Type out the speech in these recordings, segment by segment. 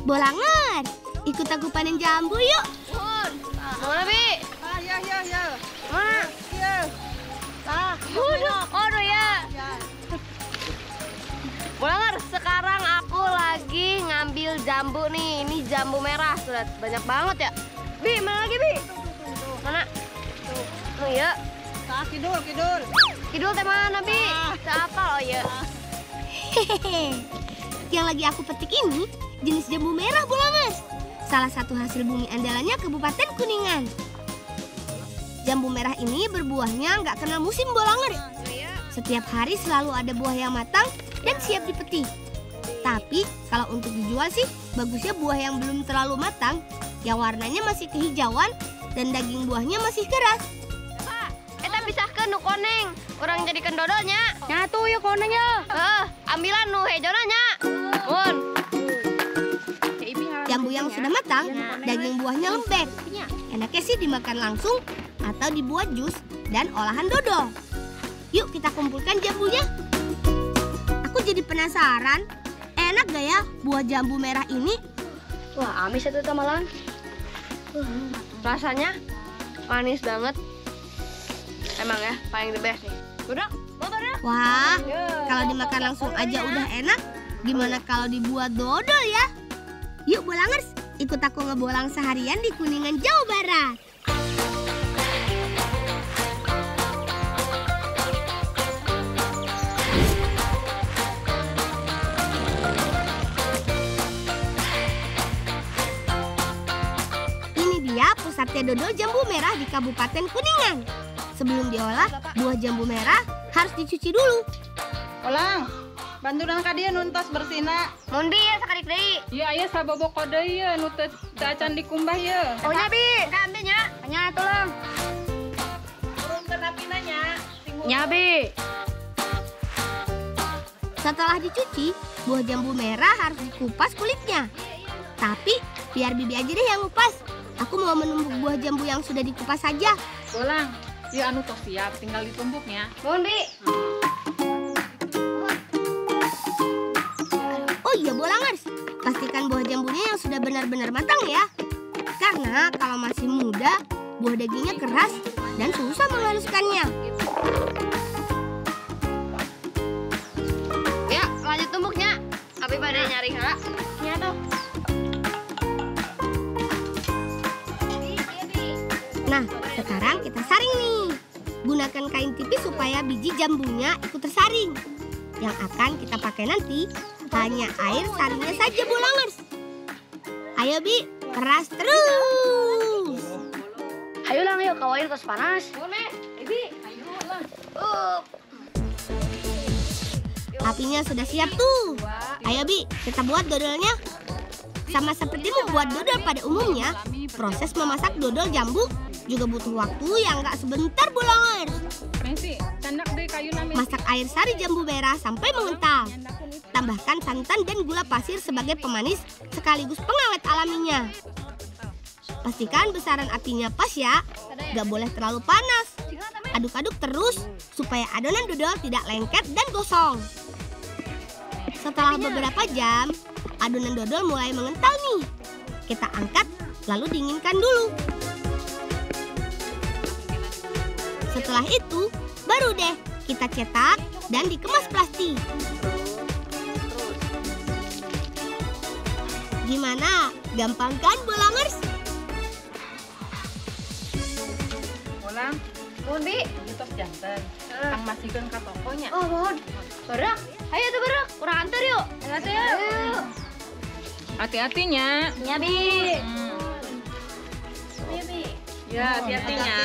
Bolangers, ikut aku panen jambu yuk. Mana, Bi? Ya. Mana? Ya. Aduh ya. Bolangers, sekarang aku lagi ngambil jambu nih. Ini jambu merah, sudah banyak banget ya. Bi, mana lagi, Bi? Mana? Oh iya. Kidul. Kidul teh mana, Bi? Siapa? Oh iya. Hehehe. Yang lagi aku petik ini jenis jambu merah, Bolangers. Salah satu hasil bumi andalannya Kabupaten Kuningan. Jambu merah ini berbuahnya nggak kenal musim, Bolangers. Setiap hari selalu ada buah yang matang dan siap dipetik. Tapi kalau untuk dijual sih bagusnya buah yang belum terlalu matang, yang warnanya masih kehijauan dan daging buahnya masih keras. Pak, kita pisahkan nu koneng. Orang jadikan dodolnya. Nyatu ya konengnya. Ambilan nu hejonanya. Mun. Jambu yang sudah matang, daging buahnya lembek. Enaknya sih dimakan langsung atau dibuat jus dan olahan dodol. Yuk kita kumpulkan jambunya. Aku jadi penasaran, enak gak ya buah jambu merah ini? Wah, amis itu tamalan. Rasanya manis banget. Emang ya, paling the best nih. Udah, motor ya. Wah, kalau dimakan langsung aja udah enak. Gimana kalau dibuat dodol ya? Yuk Bolangers, ikut aku ngebolang seharian di Kuningan, Jawa Barat. Ini dia pusatnya dodol jambu merah di Kabupaten Kuningan. Sebelum diolah, buah jambu merah harus dicuci dulu. Ulang. Bantuan ka dia nuntos bersina. Mundi ya sakali deui. Iya aya sabobok kode ya nuntos cacan dikumbah ya. Oh nya, Bi. Ambilnya. Nya tolong. Turunkeun apina nya. Nya, Bi. Setelah dicuci, buah jambu merah harus dikupas kulitnya. Tapi biar Bibi aja deh yang ngupas. Aku mau menumbuk buah jambu yang sudah dikupas saja. Ulang. Ya anu tos siap, tinggal ditumbuknya. Mun, Bi. Oh iya Bolangers, pastikan buah jambunya yang sudah benar-benar matang ya. Karena kalau masih muda, buah dagingnya keras dan susah menghaluskannya. Ya, lanjut tumbuknya. Abi pada nyari heula. Nya tuh. Nah, sekarang kita saring nih. Gunakan kain tipis supaya biji jambunya ikut tersaring. Yang akan kita pakai nanti hanya air saringnya saja, Bolangers. Ayo Bi, keras terus. Ayo lang, yuk kawain kos panas. Boleh, Bi. Ayo lang. Apinya sudah siap tuh. Ayo Bi, kita buat dodolnya. Sama seperti membuat dodol pada umumnya, proses memasak dodol jambu juga butuh waktu yang gak sebentar, Bolangers. Masak air sari jambu merah sampai mengental. Tambahkan santan dan gula pasir sebagai pemanis sekaligus pengawet alaminya. Pastikan besaran apinya pas ya, gak boleh terlalu panas. Aduk-aduk terus supaya adonan dodol tidak lengket dan gosong. Setelah beberapa jam, adonan dodol mulai mengental nih. Kita angkat lalu dinginkan dulu. Setelah itu, baru deh kita cetak dan dikemas plastik. Gimana? Gampang kan, Bolangers? Ulang. Mun, Bi. Tos janten. Kang masihkeun ka tokonya. Oh, mohon. Berak. Ayo tuh berak. Kurang antar yuk. Ayo. Hati-hatinya. Nya, Bi. Ayo, Bi. Ya, hati-hatinya.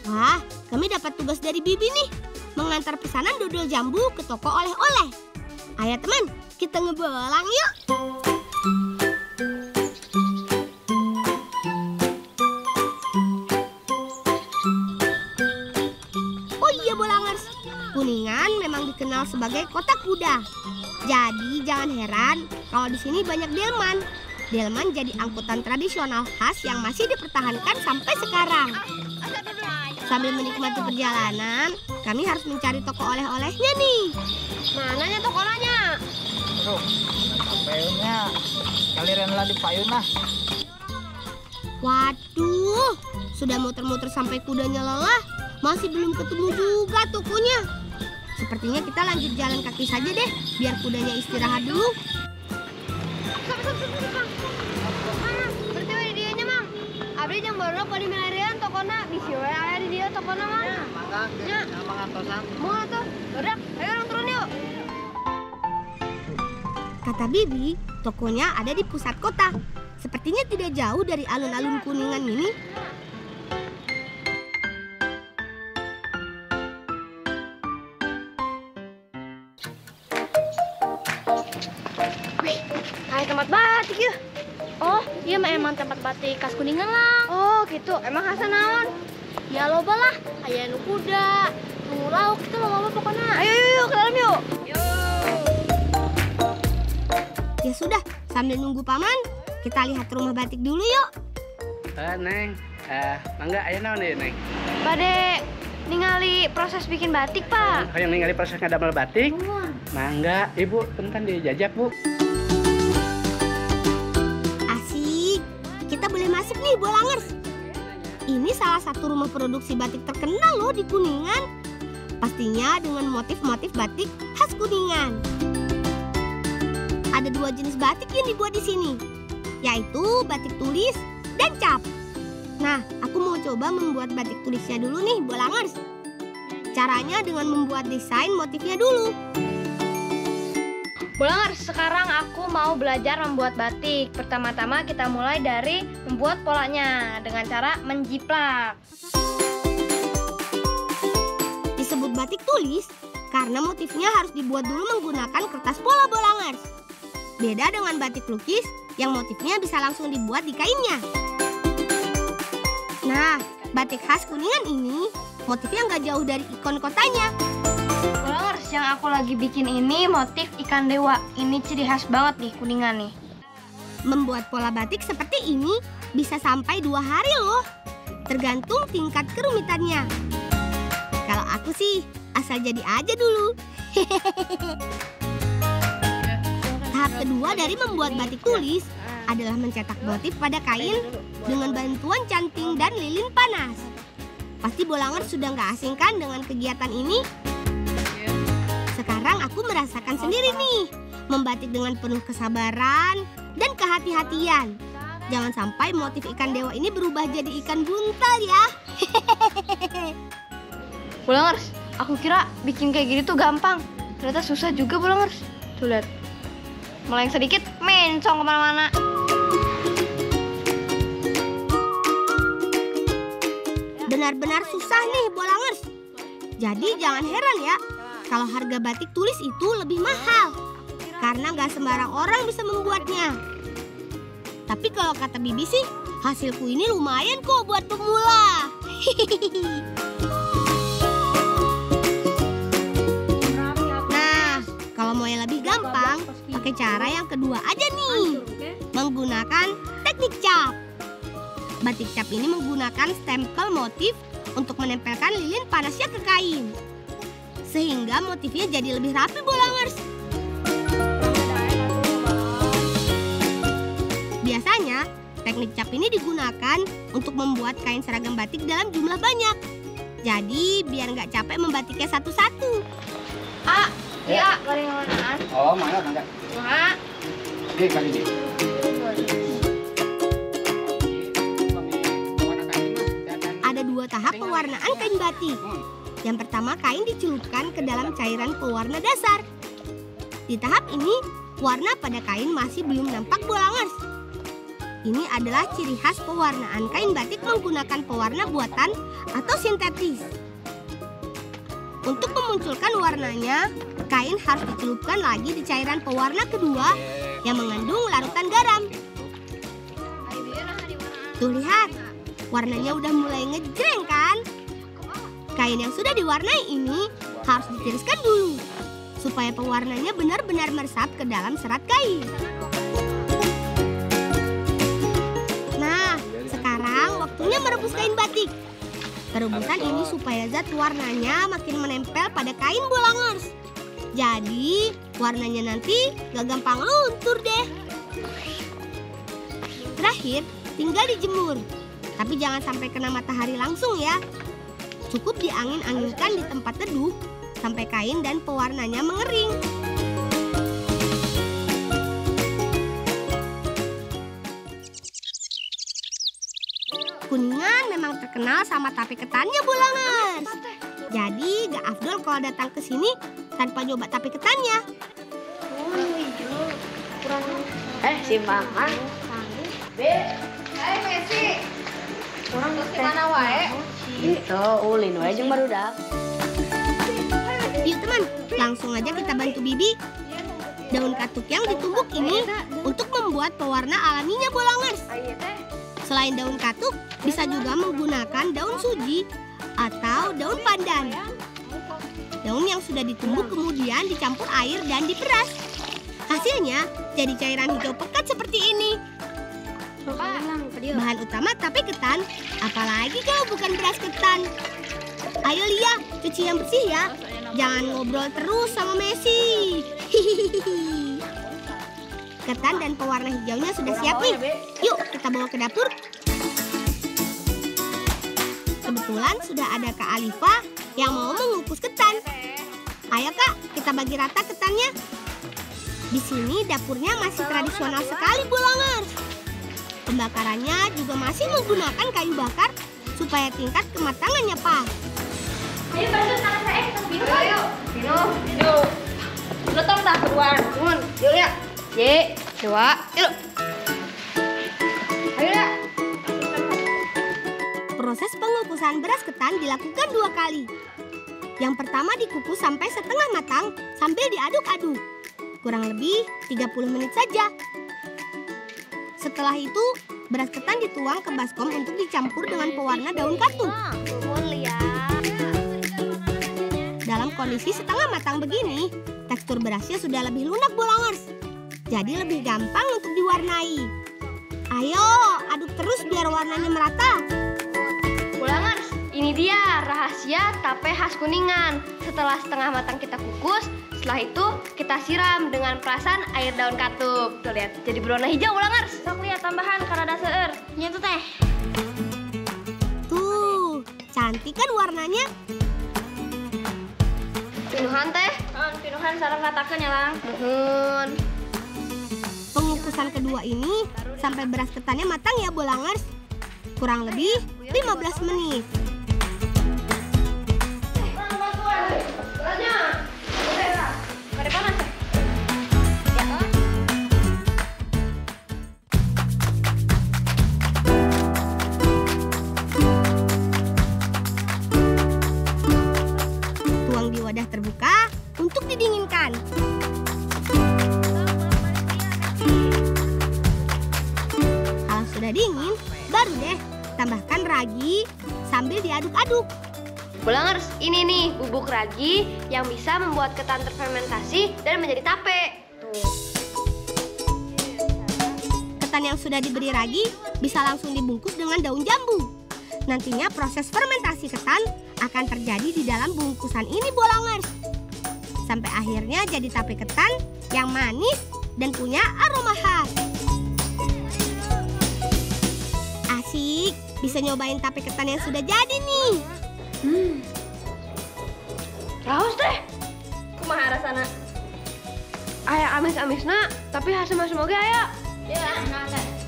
Wah, kami dapat tugas dari Bibi nih. Mengantar pesanan dodol jambu ke toko oleh-oleh. Ayo teman, kita ngebolang yuk. Oh iya Bolangers, Kuningan memang dikenal sebagai kota kuda. Jadi jangan heran kalau di sini banyak delman. Delman jadi angkutan tradisional khas yang masih dipertahankan sampai sekarang. Sambil menikmati perjalanan, kami harus mencari toko oleh-olehnya nih. Mananya tokonya? Aduh, payunnya. Kalian lah di payun lah. Waduh, sudah muter-muter sampai kudanya lelah, masih belum ketemu juga tokonya. Sepertinya kita lanjut jalan kaki saja deh, biar kudanya istirahat dulu. Mang, berarti di dianya, Mang. Abdi yang baru kok di milarian tokona, bisi we aya di dia tokona, Mang. Mangga, Ya. sama kantosan. Mau tuh. Udah, ayo orang turun yuk. Kata Bibi, tokonya ada di pusat kota. Sepertinya tidak jauh dari alun-alun Kuningan ini. Wih, kayak tempat batik ya. Oh, iya emang tempat batik khas Kuningan lah. Oh, gitu. Emang khasnya naon? Ya loba lah, aya nu kuda, nu lauk itu loba pokoknya. Ayo yuk ke dalam yuk. Ya sudah, sambil nunggu paman, kita lihat rumah batik dulu yuk. Neng, mangga ayo naon deh, Neng. Bade ningali proses bikin batik, Pak. Oh, yang ningali proses ngadamel batik? Mangga, Ibu, bentar dijajak, Bu. Asik, kita boleh masuk nih, Bolangers. Ini salah satu rumah produksi batik terkenal loh di Kuningan. Pastinya dengan motif-motif batik khas Kuningan. Ada dua jenis batik yang dibuat di sini, yaitu batik tulis dan cap. Nah, aku mau coba membuat batik tulisnya dulu nih, Bolangers. Caranya dengan membuat desain motifnya dulu. Bolangers, sekarang aku mau belajar membuat batik. Pertama-tama kita mulai dari membuat polanya dengan cara menjiplak. Disebut batik tulis karena motifnya harus dibuat dulu menggunakan kertas pola, Bolangers. Beda dengan batik lukis yang motifnya bisa langsung dibuat di kainnya. Nah, batik khas Kuningan ini motifnya nggak jauh dari ikon kotanya. Bolangers, yang aku lagi bikin ini motif ikan dewa. Ini ciri khas banget nih Kuningan nih. Membuat pola batik seperti ini bisa sampai 2 hari loh. Tergantung tingkat kerumitannya. Kalau aku sih asal jadi aja dulu. Tahap kedua dari membuat batik tulis adalah mencetak motif pada kain dengan bantuan canting dan lilin panas. Pasti Bolangers sudah nggak asing kan dengan kegiatan ini? Sekarang aku merasakan sendiri nih, membatik dengan penuh kesabaran dan kehati-hatian. Jangan sampai motif ikan dewa ini berubah jadi ikan buntal ya. Bolangers, aku kira bikin kayak gini tuh gampang. Ternyata susah juga, Bolangers. Tuh lihat, meleng sedikit, mencong kemana-mana. Benar-benar susah nih, Bolangers. Jadi jangan heran ya, kalau harga batik tulis itu lebih mahal. Karena nggak sembarang orang bisa membuatnya. Tapi kalau kata Bibi sih, hasilku ini lumayan kok buat pemula. Nah, kalau mau yang lebih gampang, pakai cara yang kedua aja nih. Menggunakan teknik cap. Batik cap ini menggunakan stempel motif untuk menempelkan lilin panasnya ke kain. Sehingga motifnya jadi lebih rapi, Bolangers. Biasanya, teknik cap ini digunakan untuk membuat kain seragam batik dalam jumlah banyak. Jadi, biar nggak capek membatiknya satu-satu. Iya, garing-garingan. Oh, mangga. Mak. Ini kali ini. Ada 2 tahap pewarnaan kain batik. Yang pertama, kain dicelupkan ke dalam cairan pewarna dasar. Di tahap ini, warna pada kain masih belum nampak, Bolangers. Ini adalah ciri khas pewarnaan kain batik menggunakan pewarna buatan atau sintetis. Untuk memunculkan warnanya, kain harus dicelupkan lagi di cairan pewarna kedua yang mengandung larutan garam. Tuh lihat, warnanya udah mulai ngejreng kan? Kain yang sudah diwarnai ini harus ditiriskan dulu supaya pewarnanya benar-benar meresap ke dalam serat kain. Nah, sekarang waktunya merebus kain batik. Perebusan ini supaya zat warnanya makin menempel pada kain Bolangers. Jadi warnanya nanti gak gampang luntur deh. Terakhir, tinggal dijemur. Tapi jangan sampai kena matahari langsung ya. Cukup diangin-anginkan di tempat teduh sampai kain dan pewarnanya mengering. Kuningan memang terkenal sama tape ketannya Bolangers. Jadi gak afdol kalau datang ke sini tanpa nyoba tape ketannya. Si Mama. Messi. Kurang gimana wae? Itu ulin wae jeung barudak. Yuk teman, langsung aja kita bantu Bibi. Daun katuk yang ditumbuk ini untuk membuat pewarna alaminya Bolangers. Selain daun katuk, bisa juga menggunakan daun suji atau daun pandan. Daun yang sudah ditumbuk kemudian dicampur air dan diperas. Hasilnya jadi cairan hijau pekat seperti ini. Bahan utama tape ketan, apalagi kalau bukan beras ketan. Ayo Lia, cuci yang bersih ya. Jangan ngobrol terus sama Messi. Ketan dan pewarna hijaunya sudah siap nih. Yuk kita bawa ke dapur. Kebetulan sudah ada Kak Alifa yang mau mengukus ketan. Ayo Kak, kita bagi rata ketannya. Di sini dapurnya masih tradisional sekali Bolangers. Pembakarannya juga masih menggunakan kayu bakar supaya tingkat kematangannya pas. Ayo bantu tangan saya, minum. Ayo, minum. Lu tong dah keluar. Nun, yuk ya. Ye, coba. Yuk. Ayo ya. Proses pengukusan beras ketan dilakukan 2 kali. Yang pertama dikukus sampai setengah matang sambil diaduk-aduk. Kurang lebih 30 menit saja. Setelah itu, beras ketan dituang ke baskom untuk dicampur dengan pewarna daun katuk. Dalam kondisi setengah matang begini, tekstur berasnya sudah lebih lunak Bolangers. Jadi lebih gampang untuk diwarnai. Ayo, aduk terus biar warnanya merata. Bolangers, ini dia rahasia tape khas Kuningan. Setelah setengah matang kita kukus, setelah itu kita siram dengan perasan air daun katuk. Tuh lihat, jadi berwarna hijau Bolangers. Sok lihat tambahan karena ada seueur. Nya tuh teh. Tuh, cantik kan warnanya? Pinuhan teh. Pinuhan sareng katakeun nya lang. Nuhun. Pengukusan kedua ini sampai beras ketannya matang ya Bolangers. Kurang lebih 15 menit. Tuang di wadah terbuka untuk didinginkan. Kalau sudah dingin, baru deh tambahkan ragi sambil diaduk-aduk. Bolangers, ini nih bubuk ragi yang bisa membuat ketan terfermentasi dan menjadi tape. Tuh. Ketan yang sudah diberi ragi bisa langsung dibungkus dengan daun jambu. Nantinya proses fermentasi ketan akan terjadi di dalam bungkusan ini Bolangers. Sampai akhirnya jadi tape ketan yang manis dan punya aroma khas. Asik, bisa nyobain tape ketan yang sudah jadi nih. Raus deh. Kumaha rasana? Aya amis-amisna, tapi hasil masih moge aya.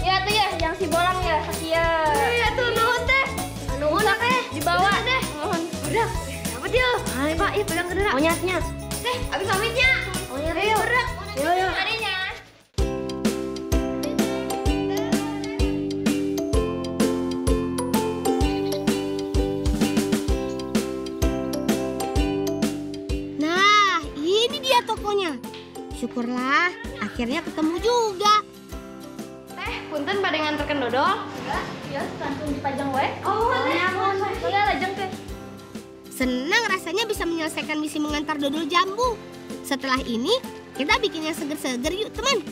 Ya tuh ya, yang si bolang ya, sakia. Iya tuh nuhun teh. Nuhun teh dibawa deh. Mohon. Udah, dapat yuk. Ayo Pak, yuk pegang kendara. Onyatnya. Teh, abis pamitnya. Onyat. Ayo, berak. Yo. Adanya. Nah, ini dia tokonya. Syukurlah, akhirnya ketemu juga. Teh, punten pada nganterkeun dodol. Ya, langsung dipajang wae. Oh, teh. Ya lajeng teh. Senang rasanya bisa menyelesaikan misi mengantar dodol jambu. Setelah ini, kita bikin yang seger-seger yuk teman.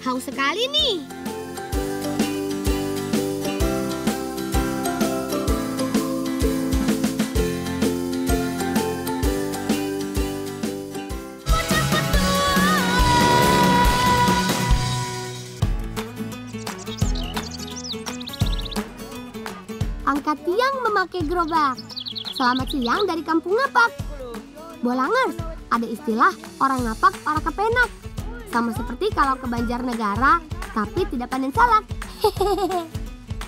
Haus sekali nih. Kakak Tiang memakai gerobak. Selamat siang dari Kampung Ngapak. Bolangers, ada istilah orang ngapak, orang kepenak. Sama seperti kalau ke Banjarnegara, tapi tidak panen salak.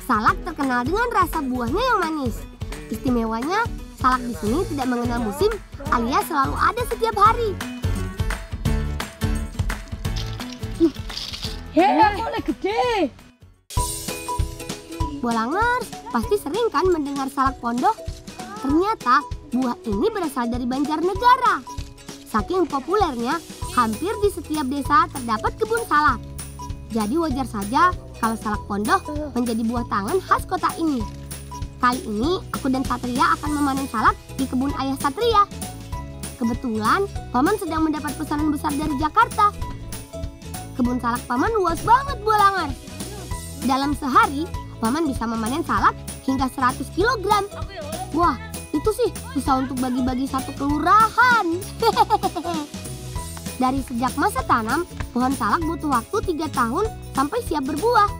Salak terkenal dengan rasa buahnya yang manis. Istimewanya, salak di sini tidak mengenal musim, alias selalu ada setiap hari. Boleh gede. Bolangers, pasti sering kan mendengar salak pondok? Ternyata buah ini berasal dari Banjarnegara. Saking populernya, hampir di setiap desa terdapat kebun salak. Jadi wajar saja kalau salak pondok menjadi buah tangan khas kota ini. Kali ini aku dan Satria akan memanen salak di kebun ayah Satria. Kebetulan Paman sedang mendapat pesanan besar dari Jakarta. Kebun salak Paman luas banget, Bolangers. Dalam sehari, Paman bisa memanen salak hingga 100 kg. Wah, itu sih bisa untuk bagi-bagi satu kelurahan. Dari sejak masa tanam, pohon salak butuh waktu 3 tahun sampai siap berbuah.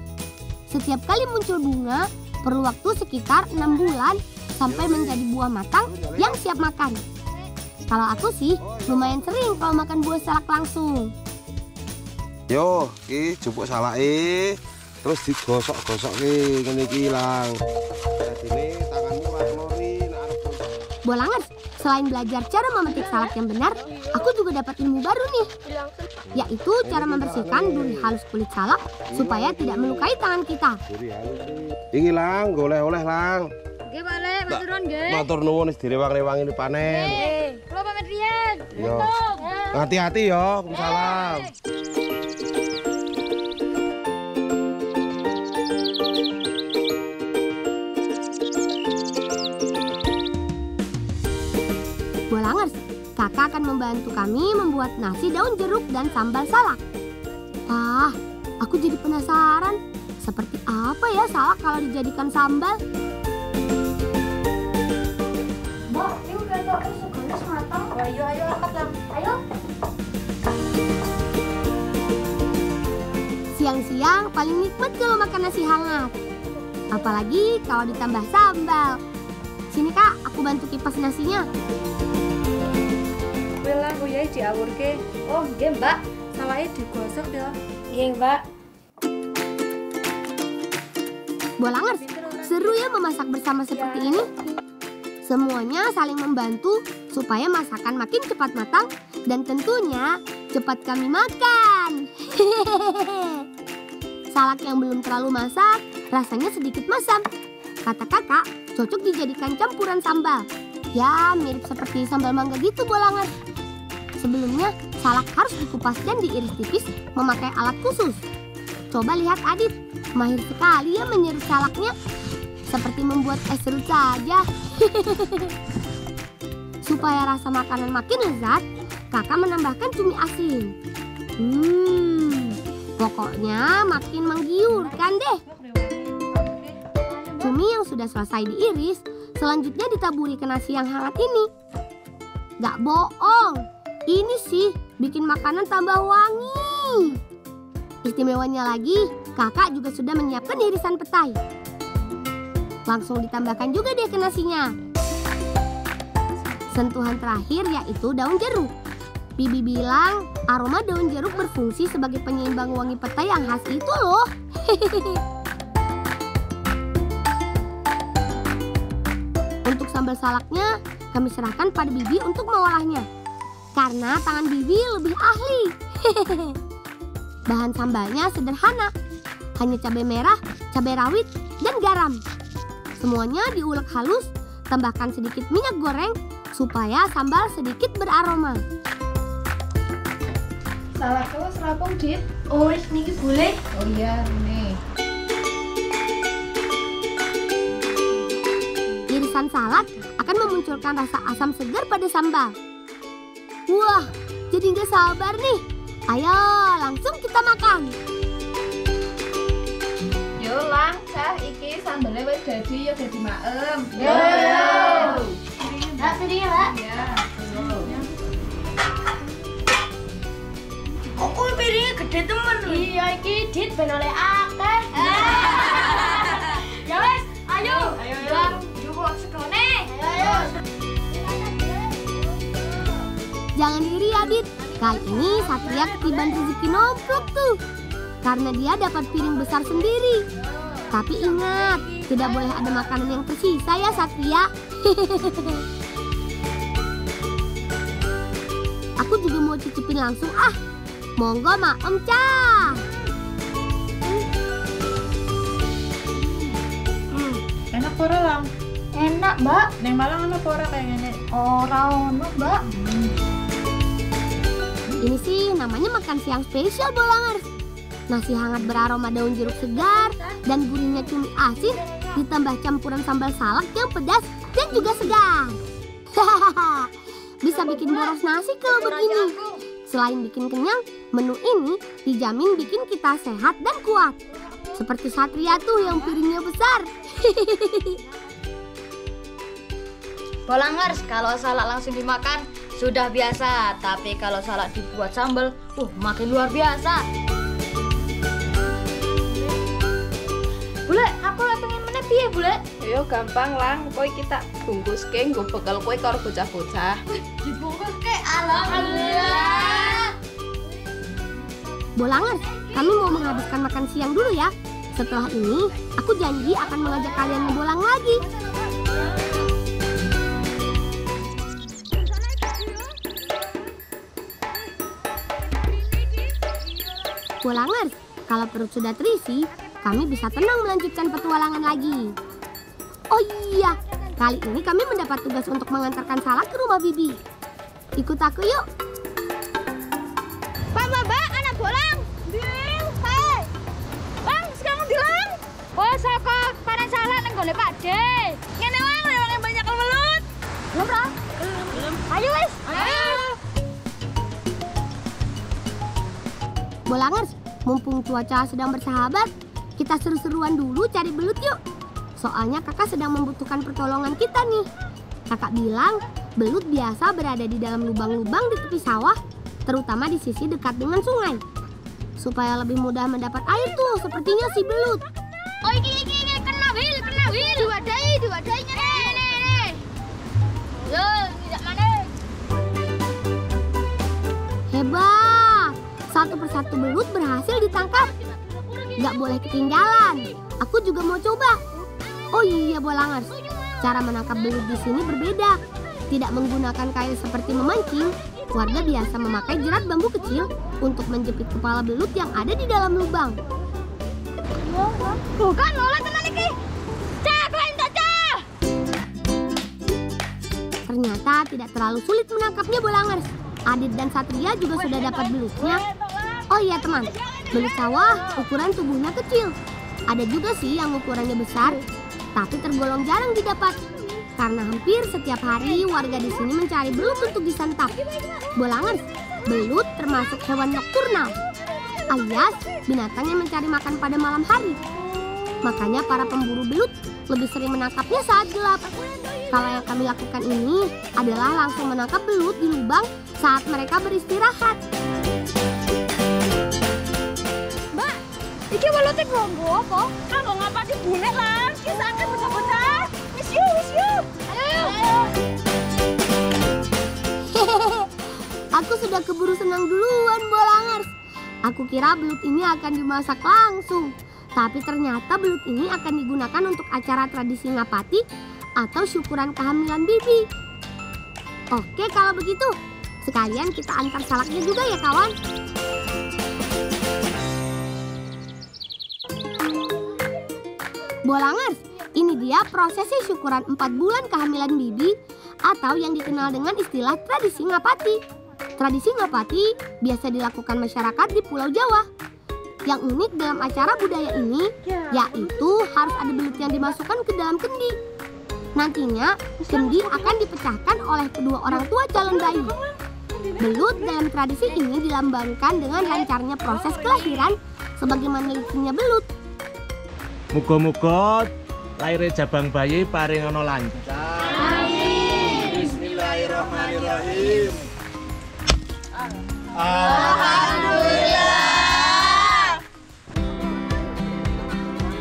Setiap kali muncul bunga, perlu waktu sekitar 6 bulan sampai menjadi buah matang yang siap makan. Kalau aku sih lumayan sering kalau makan buah salak langsung. Yo, iki jupuk salake, terus digosok-gosok ngene iki lang. Dadine tanganmu ora lori nek arep. Bolangers, selain belajar cara memetik salak yang benar, aku juga dapat ilmu baru nih, yaitu cara membersihkan duri halus kulit salak supaya tidak melukai tangan kita. Iki lang, goleh-oleh lang. Nggih, Pak Le, matur nuwun nggih. Matur nuwun wis direwang-rewangi panen. Kula pamit riyen. Yo. Hati-hati yo, salam. Bolangers, kakak akan membantu kami membuat nasi daun jeruk dan sambal salak. Ah, aku jadi penasaran. Seperti apa ya salak kalau dijadikan sambal? Mbak, ini udah tok segala matang. Ayo angkat lang. Ayo. Siang-siang paling nikmat kalau makan nasi hangat. Apalagi kalau ditambah sambal. Sini kak, aku bantu kipas nasinya. Wela kuyai diawurke. Oh, nggih, Mbak. Salake digosok ya. Nggih, Mbak. Bolangers, seru ya memasak bersama seperti ini. Semuanya saling membantu supaya masakan makin cepat matang dan tentunya cepat kami makan. Salak yang belum terlalu masak rasanya sedikit masam. Kata kakak, cocok dijadikan campuran sambal. Ya, mirip seperti sambal mangga gitu, Bolangers. Sebelumnya, salak harus dikupas dan diiris tipis memakai alat khusus. Coba lihat Adit, mahir sekali ya menyerut salaknya. Seperti membuat es serut saja. Supaya rasa makanan makin lezat, kakak menambahkan cumi asin. Pokoknya makin menggiurkan deh. Cumi yang sudah selesai diiris, selanjutnya ditaburi ke nasi yang hangat ini. Gak bohong, ini sih bikin makanan tambah wangi. Istimewanya lagi, kakak juga sudah menyiapkan irisan petai. Langsung ditambahkan juga deh ke nasinya. Sentuhan terakhir yaitu daun jeruk. Bibi bilang aroma daun jeruk berfungsi sebagai penyeimbang wangi petai yang khas itu loh. Untuk sambal salaknya, kami serahkan pada Bibi untuk mengolahnya. Karena tangan Bibi lebih ahli. Bahan sambalnya sederhana. Hanya cabai merah, cabai rawit, dan garam. Semuanya diulek halus, tambahkan sedikit minyak goreng supaya sambal sedikit beraroma. Salakku serapung, Dit. Oh, niki boleh. Oh iya, nih. Irisan salak akan memunculkan rasa asam segar pada sambal. Wah, jadi nggak sabar nih. Ayo, langsung kita makan. Yo, Lang, Cah, iki sambelnya wis dadi ya dadi maem. Yo. Mbak, sini ya, Mbak. Ya. Kok piringnya gede temen? Iya, iki Dit ben oleh akeh. Ya wes, ayo. Ayo. Jangan iri Adit, kali ini Satria ketiban rezeki nomplok tuh. Karena dia dapat piring besar sendiri. Tapi ingat, tidak boleh ada makanan yang tersisa ya Satria. Aku juga mau cicipin langsung ah. Monggo mak Om Cah. Enak pora lang. Enak, Mbak. Neng Malang ana pora kayak ngene. Ora ono, Mbak. Ini sih namanya makan siang spesial Bolangers. Nasi hangat beraroma daun jeruk segar dan gurihnya cumi asin ditambah campuran sambal salak yang pedas dan juga segar. Bisa bikin boros nasi kalau begini. Selain bikin kenyang, menu ini dijamin bikin kita sehat dan kuat. Seperti Satria tuh yang piringnya besar. Bolangers, kalau salak langsung dimakan sudah biasa, tapi kalau salak dibuat sambal, makin luar biasa. Bule, aku lagi pengen meneh piye, Bule? Ayo gampang lang, kowe kita bungkus ke nggo bekal kowe karo bocah-bocah. Dibungkus ke, alhamdulillah. Bolangers, kami mau menghabiskan makan siang dulu ya. Setelah ini, aku janji akan mengajak kalian ngebolang lagi. Bolangers, kalau perut sudah terisi, kami bisa tenang melanjutkan petualangan lagi. Oh iya, kali ini kami mendapat tugas untuk mengantarkan salak ke rumah Bibi. Ikut aku yuk. Pak, anak bolang. Hei. Bang, sekarang dilang. Oh, saka panen salak nang gone Pak D. Ngene wae yang banyak kemelut. Belum, Ra? Belum. Ayo wis. Ayo. Bolangers, mumpung cuaca sedang bersahabat, kita seru-seruan dulu cari belut yuk. Soalnya kakak sedang membutuhkan pertolongan kita nih. Kakak bilang belut biasa berada di dalam lubang-lubang di tepi sawah, terutama di sisi dekat dengan sungai. Supaya lebih mudah mendapat air tuh, sepertinya si belut. Oh, iki kena wil. Diwadahi nih. Yo, tidak mana? Hebat! Satu persatu belut berhasil ditangkap. Gak boleh ketinggalan. Aku juga mau coba. Oh iya Bolangers, cara menangkap belut di sini berbeda. Tidak menggunakan kail seperti memancing. Warga biasa memakai jerat bambu kecil untuk menjepit kepala belut yang ada di dalam lubang. Bukan lola tenan iki. Cah, kalian cah. Ternyata tidak terlalu sulit menangkapnya Bolangers. Adit dan Satria juga sudah dapat belutnya. Oh iya teman, belut sawah ukuran tubuhnya kecil. Ada juga sih yang ukurannya besar, tapi tergolong jarang didapat. Karena hampir setiap hari warga di sini mencari belut untuk disantap. Bolangers, belut termasuk hewan nokturnal, alias binatang yang mencari makan pada malam hari. Makanya para pemburu belut lebih sering menangkapnya saat gelap. Kalau yang kami lakukan ini adalah langsung menangkap belut di lubang saat mereka beristirahat. Iki walute ngombo apa? Kanggo ngapa dibulek lah. Ki sakit bocah-bocah. Wis yuk. Ayo. Aku sudah keburu senang duluan Bolangers. Aku kira belut ini akan dimasak langsung. Tapi ternyata belut ini akan digunakan untuk acara tradisi ngapati atau syukuran kehamilan Bibi. Oke kalau begitu, sekalian kita antar salaknya juga ya kawan. Bolangers, ini dia prosesi syukuran 4 bulan kehamilan Bibi atau yang dikenal dengan istilah tradisi ngapati. Tradisi ngapati biasa dilakukan masyarakat di Pulau Jawa. Yang unik dalam acara budaya ini yaitu harus ada belut yang dimasukkan ke dalam kendi. Nantinya kendi akan dipecahkan oleh kedua orang tua calon bayi. Belut dalam tradisi ini dilambangkan dengan lancarnya proses kelahiran sebagaimana licinnya belut. Muga-muga laire jabang bayi paring ana lancar. Amin. Bismillahirrahmanirrahim. Alhamdulillah.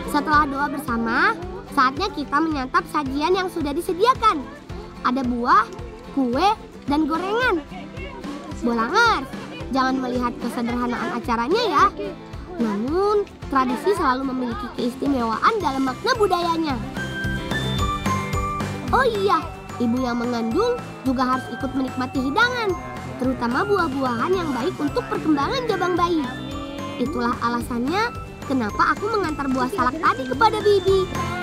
Setelah doa bersama, saatnya kita menyantap sajian yang sudah disediakan. Ada buah, kue, dan gorengan. Bolangers, jangan melihat kesederhanaan acaranya ya. Namun, tradisi selalu memiliki keistimewaan dalam makna budayanya. Oh iya, ibu yang mengandung juga harus ikut menikmati hidangan, terutama buah-buahan yang baik untuk perkembangan jabang bayi. Itulah alasannya kenapa aku mengantar buah salak tadi kepada Bibi.